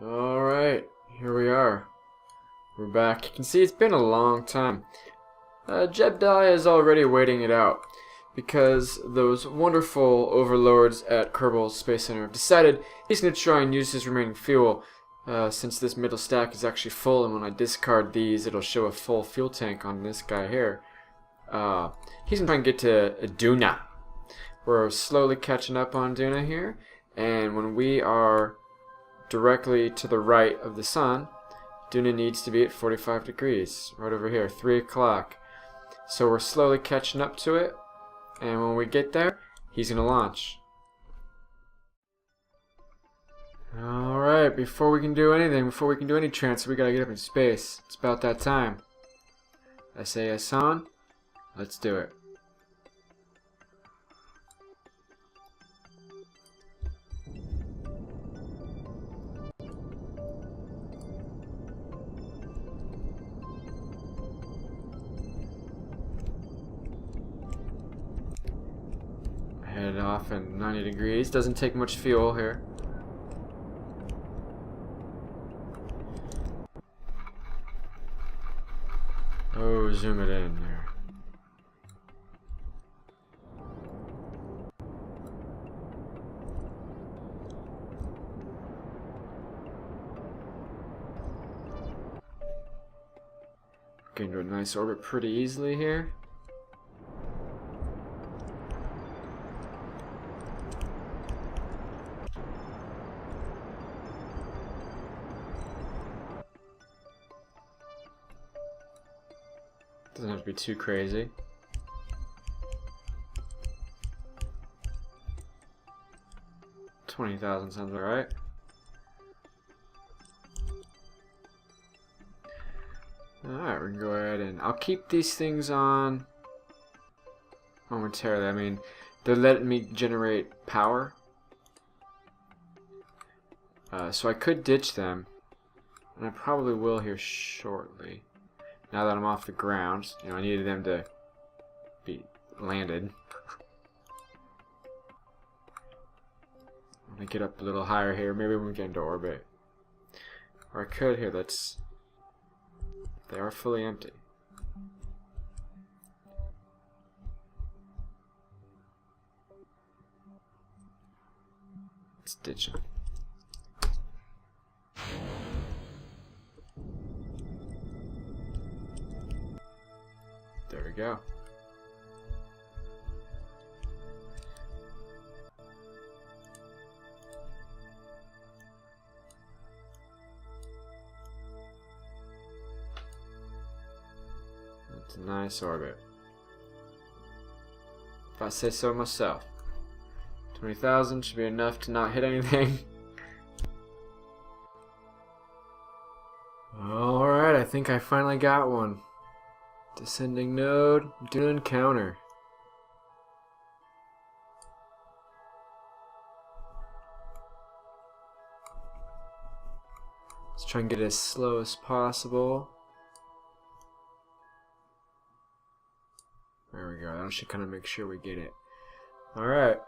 Alright, here we are. We're back. You can see it's been a long time. Jebediah is already waiting it out because those wonderful overlords at Kerbal Space Center have decided he's going to try and use his remaining fuel since this middle stack is actually full, and when I discard these it'll show a full fuel tank on this guy here. He's going to try and get to Duna. We're slowly catching up on Duna here, and when we are directly to the right of the sun, Duna needs to be at 45 degrees, right over here, 3 o'clock. So we're slowly catching up to it, and when we get there, he's going to launch. Alright, before we can do anything, before we can do any transfer, we gotta get up in space. It's about that time. SAS on, let's do it. Head off at 90 degrees. Doesn't take much fuel here. Oh, zoom it in there. Get into a nice orbit pretty easily here. Doesn't have to be too crazy. $20,000 sounds alright. Alright, we can go ahead and I'll keep these things on momentarily. I mean, they're letting me generate power. So I could ditch them, and I probably will here shortly. Now that I'm off the ground, you know, I needed them to be landed. I'm gonna get up a little higher here, maybe when we get into orbit. Or I could here, they are fully empty. Let's ditch them. There we go. That's a nice orbit, if I say so myself. 20,000 should be enough to not hit anything. Alright, I think I finally got one. Descending node, do an encounter. Let's try and get it as slow as possible. There we go. That should kind of make sure we get it. Alright.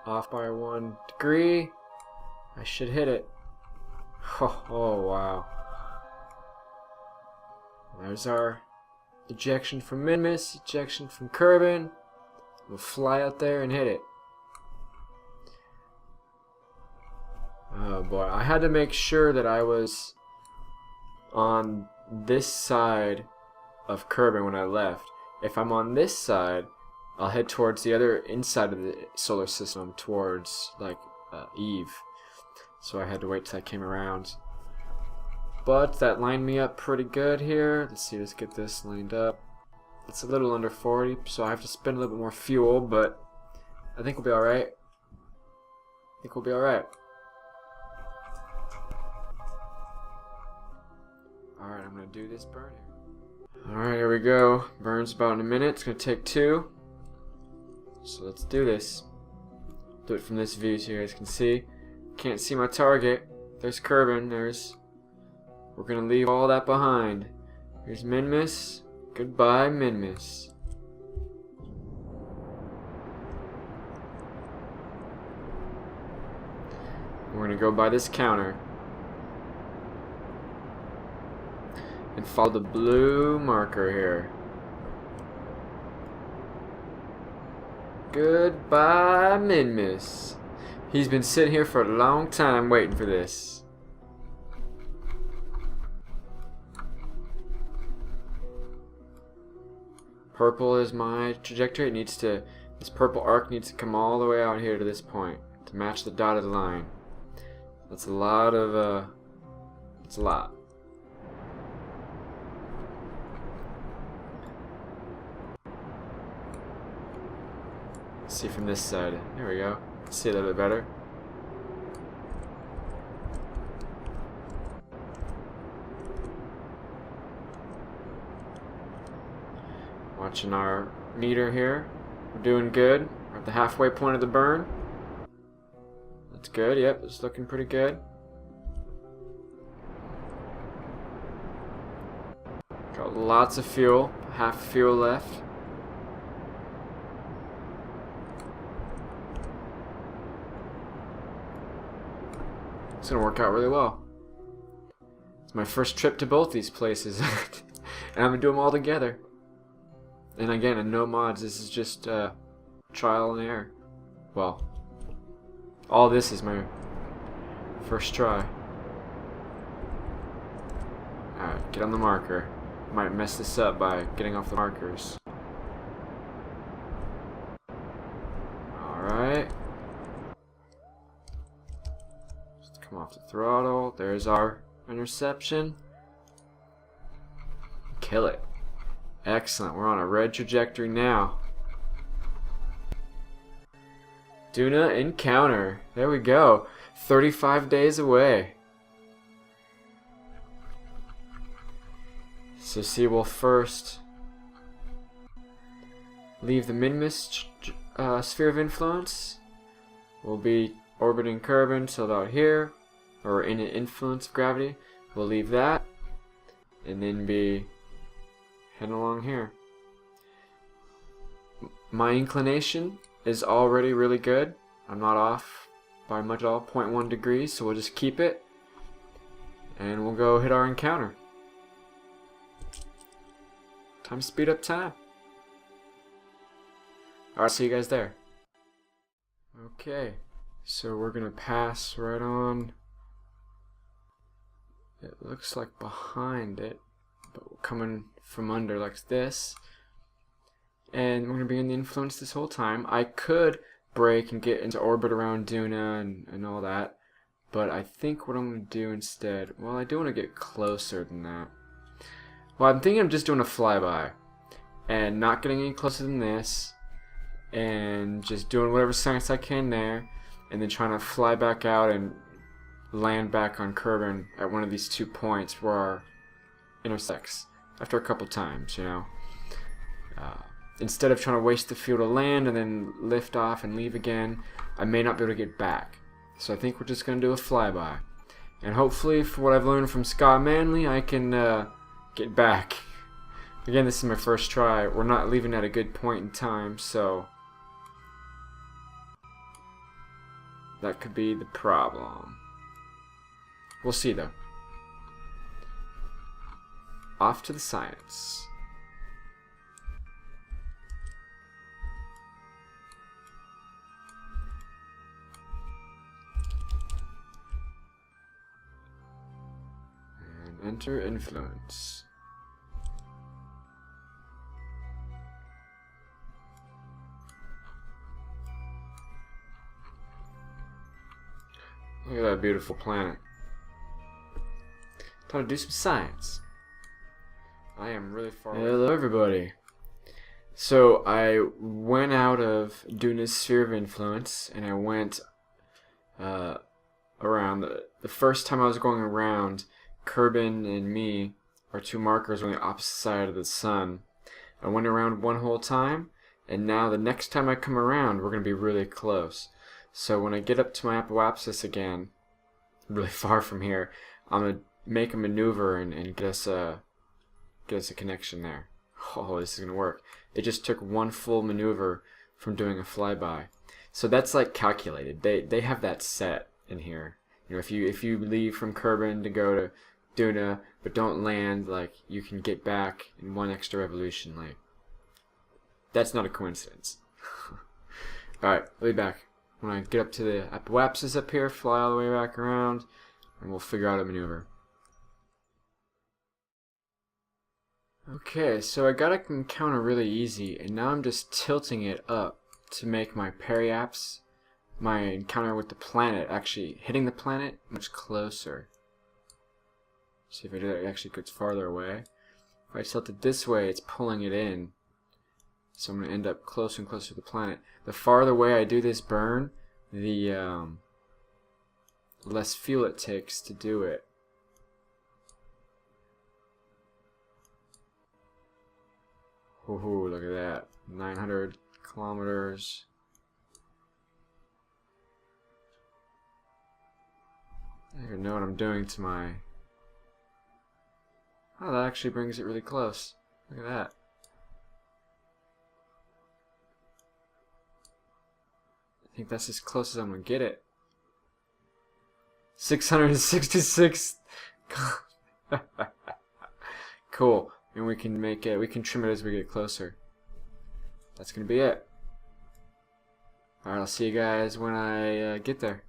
Off by 1 degree. I should hit it. Oh wow. There's our ejection from Minmus, ejection from Kerbin. We'll fly out there and hit it. Oh boy, I had to make sure that I was on this side of Kerbin when I left. If I'm on this side, I'll head towards the other inside of the solar system, towards like Eve. So I had to wait till I came around. But that lined me up pretty good here. Let's see, let's get this lined up. It's a little under 40, so I have to spend a little bit more fuel, but I think we'll be alright. Alright, I'm going to do this burn here. Alright, here we go. Burn's about in a minute. It's going to take 2. So let's do this. Do it from this view so you guys can see. Can't see my target. There's Kerbin. We're going to leave all that behind. Here's Minmus. Goodbye, Minmus. We're going to go by this counter. and follow the blue marker here. Goodbye, Minmus. He's been sitting here for a long time waiting for this. Purple is my trajectory. It needs to, this purple arc needs to come all the way out here to this point to match the dotted line. That's a lot of, it's a lot. Let's see from this side. There we go. See a little bit better. Watching our meter here. We're doing good. We're at the halfway point of the burn. That's good. Yep, it's looking pretty good. Got lots of fuel. Half fuel left. It's gonna work out really well. It's my first trip to both these places, and I'm gonna do them all together. And again, and no mods. This is just trial and error. Well, all this is my first try. Alright, get on the marker. Might mess this up by getting off the markers. Alright. Come off the throttle. There's our interception. Kill it. Excellent. We're on a red trajectory now. Duna encounter. There we go. 35 days away. So see, we'll first leave the Minmus sphere of influence. We'll be orbiting Kerbin till about here, or in an influence of gravity. We'll leave that, and then be heading along here. My inclination is already really good. I'm not off by much at all, 0.1 degrees, so we'll just keep it, and we'll go hit our encounter. Time to speed up time. Alright, see you guys there. Okay. So we're gonna pass right on. It looks like behind it, but coming from under like this. And we're gonna be in the influence this whole time. I could brake and get into orbit around Duna and all that, but I think what I'm gonna do instead, well, I do want to get closer than that. Well, I'm thinking of just doing a flyby and not getting any closer than this, and just doing whatever science I can there. And then trying to fly back out and land back on Kerbin at one of these 2 points where our intersects after a couple times, you know. Instead of trying to waste the fuel to land and then lift off and leave again, I may not be able to get back. So I think we're just going to do a flyby. And hopefully, for what I've learned from Scott Manley, I can get back. Again, this is my first try. We're not leaving at a good point in time, so that could be the problem. We'll see though. Off to the science. And enter influence. Look at that beautiful planet. Time to do some science. I am really far away. Hello everybody. So I went out of Duna's sphere of influence and I went around. The first time I was going around, Kerbin and me, our 2 markers, were on the opposite side of the sun. I went around one whole time, and now the next time I come around, we're going to be really close. So when I get up to my apoapsis again, really far from here, I'm going to make a maneuver and get us a connection there. Oh, this is going to work. It just took one full maneuver from doing a flyby. So that's like calculated. They have that set in here. You know, if you leave from Kerbin to go to Duna, but don't land, like, you can get back in 1 extra revolution. Like, that's not a coincidence. Alright, I'll be back. When I get up to the apoapsis up here, fly all the way back around, and we'll figure out a maneuver. Okay, so I got an encounter really easy, and now I'm just tilting it up to make my periaps, my encounter with the planet, actually hitting the planet much closer. See if I do that, it actually gets farther away. If I tilt it this way, it's pulling it in. So I'm going to end up closer and closer to the planet. The farther away I do this burn, the less fuel it takes to do it. Woohoo, look at that. 900 kilometers. I don't even know what I'm doing to my... Oh, that actually brings it really close. Look at that. I think that's as close as I'm going to get it. 666. Cool. And we can make it, we can trim it as we get closer. That's going to be it. Alright, I'll see you guys when I get there.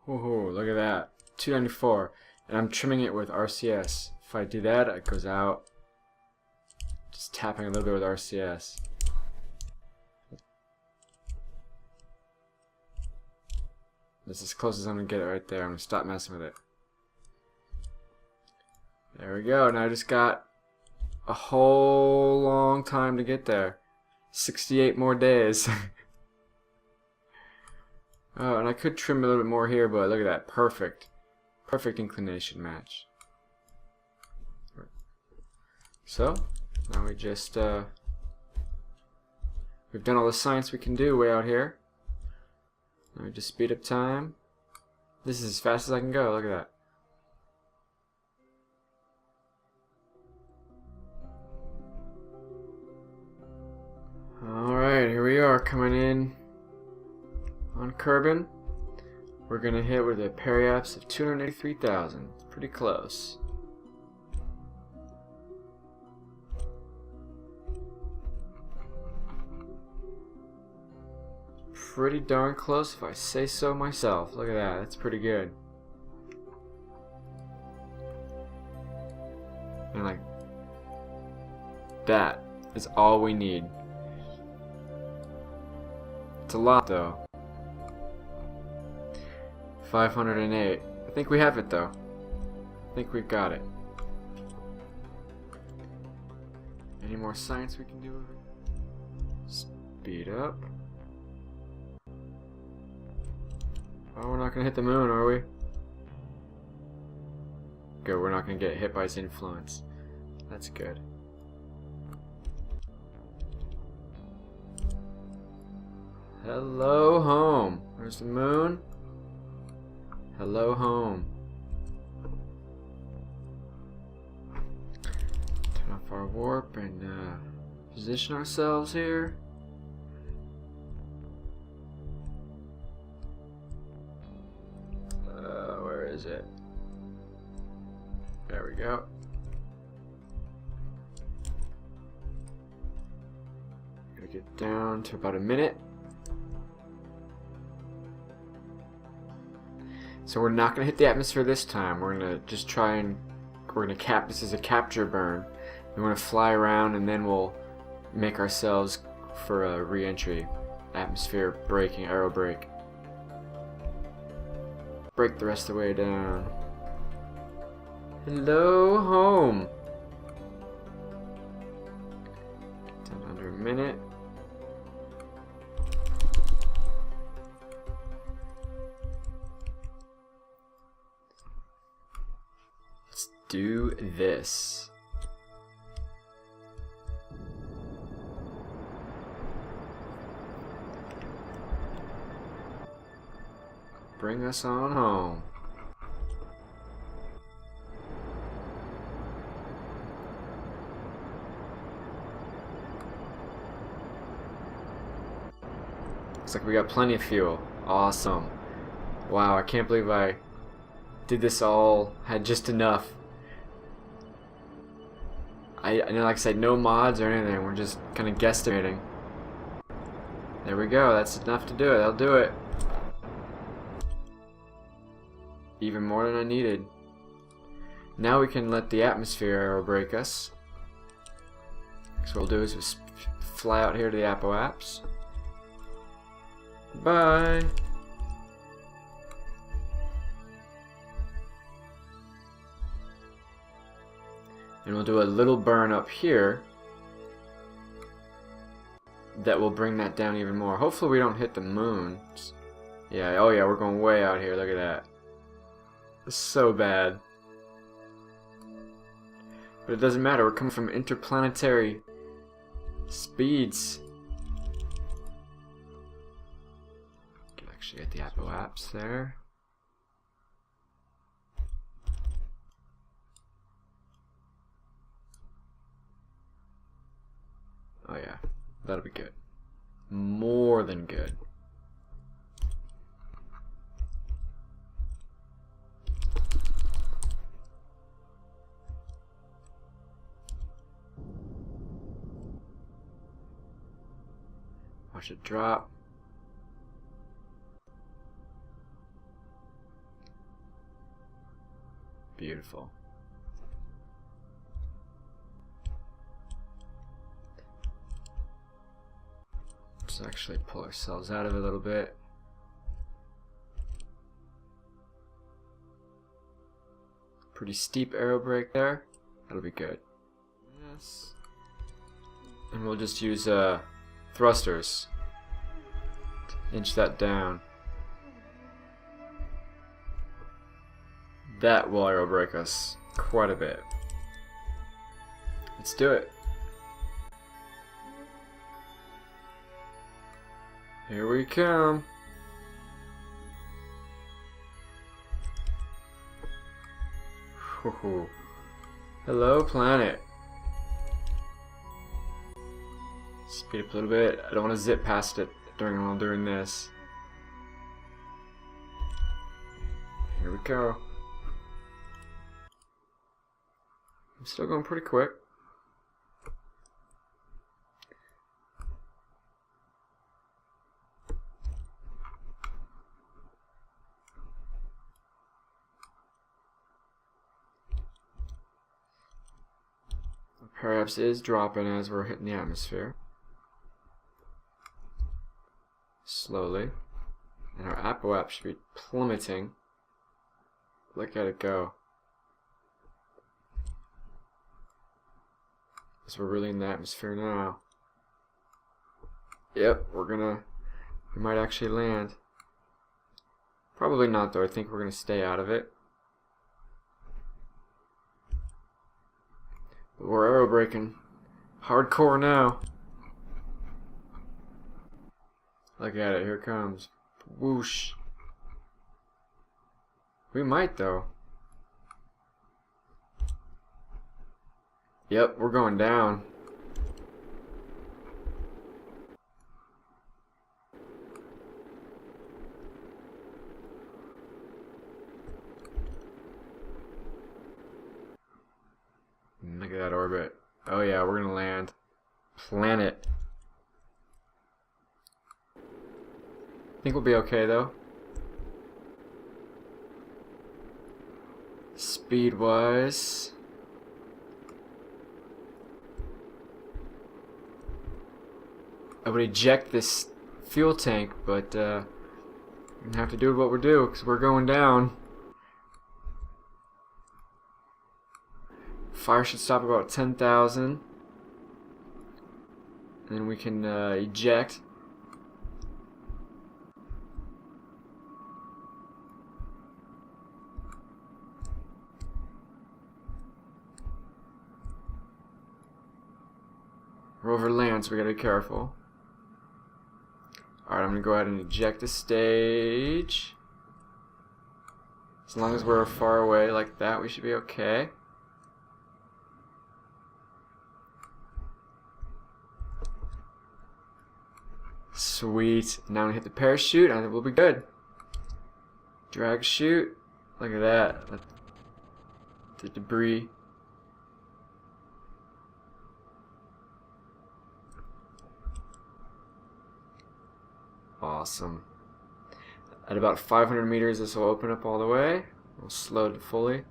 Woohoo, look at that. 294. And I'm trimming it with RCS. If I do that, it goes out. Just tapping a little bit with RCS. That's as close as I'm going to get it right there. I'm going to stop messing with it. There we go. Now I just got a whole long time to get there. 68 more days. Oh, and I could trim a little bit more here, but look at that. Perfect. Perfect inclination match. So, now we just, we've done all the science we can do way out here. Let me just speed up time. This is as fast as I can go. Look at that. Alright, here we are coming in on Kerbin. We're going to hit with a periaps of 283,000. Pretty close. Pretty darn close if I say so myself. Look at that, that's pretty good. And like, that is all we need. It's a lot though. 508. I think we have it though. I think we've got it. Any more science we can do with it? Speed up. Oh, we're not gonna hit the moon, are we? Good, we're not gonna get hit by its influence. That's good. Hello, home. There's the moon. Hello, home. Turn off our warp and position ourselves here. Where is it? There we go. Gotta get down to about a minute. So we're not gonna hit the atmosphere this time. We're gonna just try and this is a capture burn. We want to fly around and then we'll make ourselves for a re-entry. Atmosphere braking, aero brake. Brake the rest of the way down. Hello, home. Down under a minute. Let's do this. Bring us on home. Looks like we got plenty of fuel. Awesome. Wow, I can't believe I did this all, had just enough. I know, like I said, no mods or anything. We're just kind of guesstimating. There we go. That's enough to do it. I'll do it. Even more than I needed. Now we can let the atmosphere arrow break us. So what we'll do is just fly out here to the Apoaps. Bye. And we'll do a little burn up here that will bring that down even more. Hopefully we don't hit the moon. Yeah, oh yeah, we're going way out here. Look at that. It's so bad. But it doesn't matter. We're coming from interplanetary speeds. Can actually get the Apoaps there. Oh yeah, that'll be good. More than good. Watch it drop. Beautiful. Let's actually pull ourselves out of it a little bit. Pretty steep arrow break there. That'll be good. Yes. And we'll just use thrusters to inch that down. That will arrow break us quite a bit. Let's do it. Here we come. Hello, planet. Speed up a little bit. I don't want to zip past it while I'm doing this. Here we go. I'm still going pretty quick. Perhaps is dropping as we're hitting the atmosphere. Slowly. And our Apoap should be plummeting. Look at it go. Because we're really in the atmosphere now. Yep, we might actually land. Probably not though, I think we're gonna stay out of it. But we're arrow breaking. Hardcore now. Look at it, here it comes. Whoosh. We might though. Yep, we're going down. Look at that orbit. Oh yeah, we're gonna land. Planet. I think we'll be okay though. Speed wise. I would eject this fuel tank, but we're gonna have to do what we're doing because we're going down. Fire should stop about 10,000. And then we can eject. Rover lands, we gotta be careful. Alright, I'm gonna go ahead and eject the stage. As long as we're far away like that, we should be okay. Sweet. Now we hit the parachute and we'll be good. Drag chute. Look at that. The debris. Awesome. At about 500 meters, this will open up all the way. We'll slow it fully.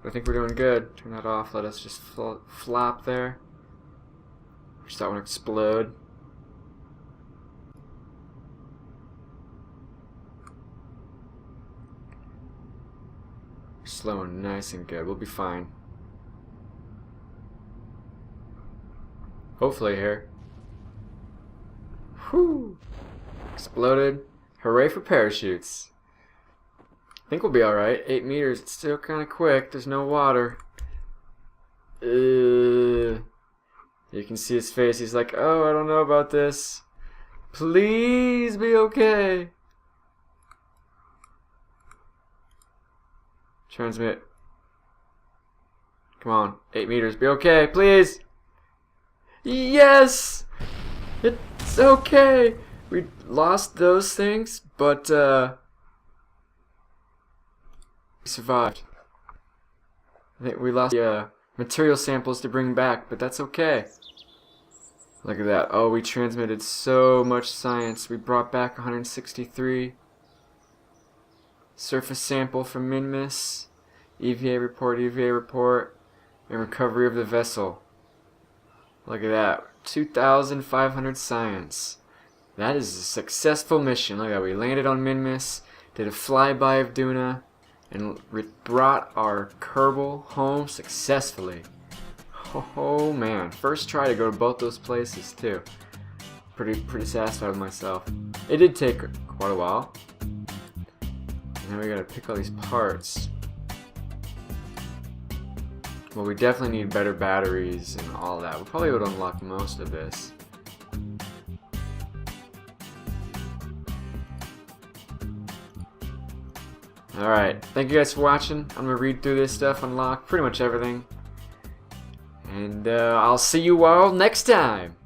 But I think we're doing good. Turn that off. Let us just flap there. Watch that one explode. Slowing nice and good. We'll be fine. Hopefully here. Whew! Exploded. Hooray for parachutes. I think we'll be alright. 8 meters. It's still kind of quick. There's no water. You can see his face. He's like, oh, I don't know about this. Please be okay. Transmit. Come on. 8 meters. Be okay, please. Yes! It's okay. We lost those things, but we survived. I think we lost the material samples to bring back, but that's okay. Look at that. Oh, we transmitted so much science. We brought back 163. Surface sample from Minmus. EVA report, and recovery of the vessel. Look at that. 2,500 science. That is a successful mission. Look at that. We landed on Minmus, did a flyby of Duna, and brought our Kerbal home successfully. Oh man, first try to go to both those places too. Pretty satisfied with myself. It did take quite a while. Now we gotta pick all these parts. Well, we definitely need better batteries and all that. We probably would unlock most of this. Alright, thank you guys for watching. I'm gonna read through this stuff, unlock pretty much everything. And I'll see you all next time!